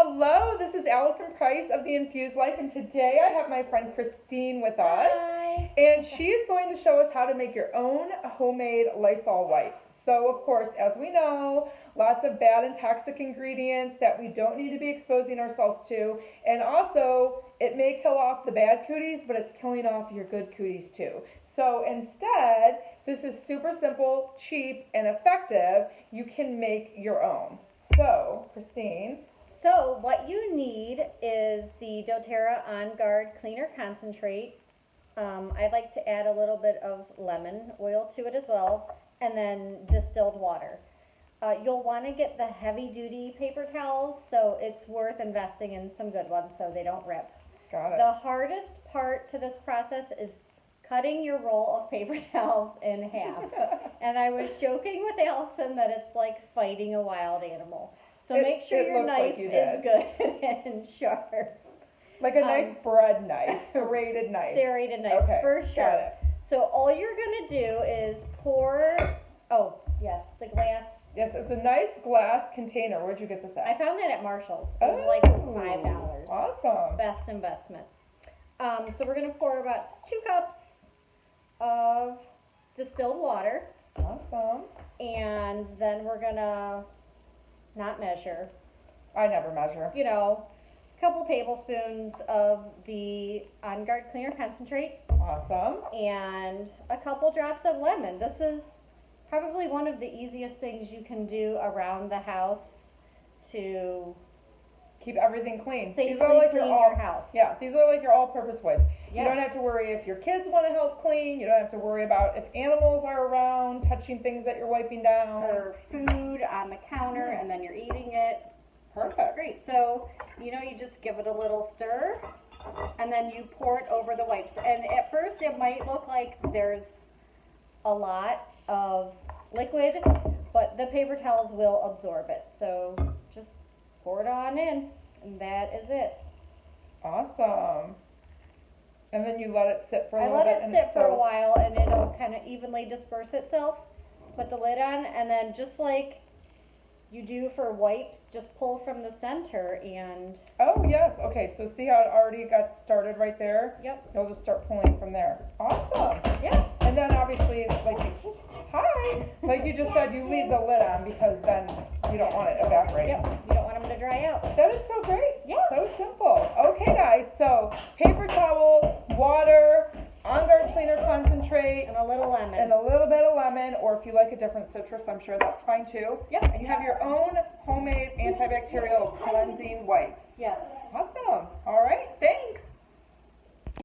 Hello, this is Allison Price of The Infused Life, and today I have my friend Christine with us. Hi. And she is going to show us how to make your own homemade Lysol wipes. So, of course, as we know, lots of bad and toxic ingredients that we don't need to be exposing ourselves to. And also, it may kill off the bad cooties, but it's killing off your good cooties too. So instead, this is super simple, cheap, and effective. You can make your own. So, Christine. So what you need is the doTERRA On Guard Cleaner Concentrate. I'd like to add a little bit of lemon oil to it as well, and then distilled water. You'll want to get the heavy-duty paper towels, so it's worth investing in some good ones so they don't rip. Got it. The hardest part to this process is cutting your roll of paper towels in half. And I was joking with Allison that it's like fighting a wild animal. So make sure your knife is good and sharp. Like a nice bread knife, serrated knife. Serrated knife, okay, for sure. Got it. So all you're going to do is pour, the glass. Yes, it's a nice glass container. Where'd you get this at? I found that at Marshall's. It was like $5. Awesome. Best investment. So we're going to pour about 2 cups of distilled water. Awesome. And then we're going to not measure. I never measure. You know, a couple tablespoons of the On Guard Cleaner Concentrate. Awesome. And a couple drops of lemon. This is probably one of the easiest things you can do around the house to keep everything clean. Safely clean your house. Yeah, these are like your all-purpose wipes. Yeah. You don't have to worry if your kids want to help clean. You don't have to worry about if animals are around touching things that you're wiping down. Or food on the counter and then you're eating it. Perfect. Great. So, you just give it a little stir and then you pour it over the wipes. And at first it might look like there's a lot of liquid, but the paper towels will absorb it. So just pour it on in, and that is it. Awesome. And then you let it sit for a little bit. I let it sit for a while, and it'll kind of evenly disperse itself. Put the lid on, and then just like you do for wipes, just pull from the center and... Oh, yes. Okay, so see how it already got started right there? Yep. You'll just start pulling from there. Awesome. Yeah. And then obviously, like you just said, you leave the lid on because then you don't want it evaporating. Yep. You don't want them to dry out. That is so great. Yeah. So simple. Okay, guys. So paper towel, water, On Guard Cleaner Concentrate, And a little lemon. and a little bit of lemon, or if you like a different citrus, I'm sure that's fine too. Yep. And you have your own homemade antibacterial cleansing wipes. Yes. Awesome. All right.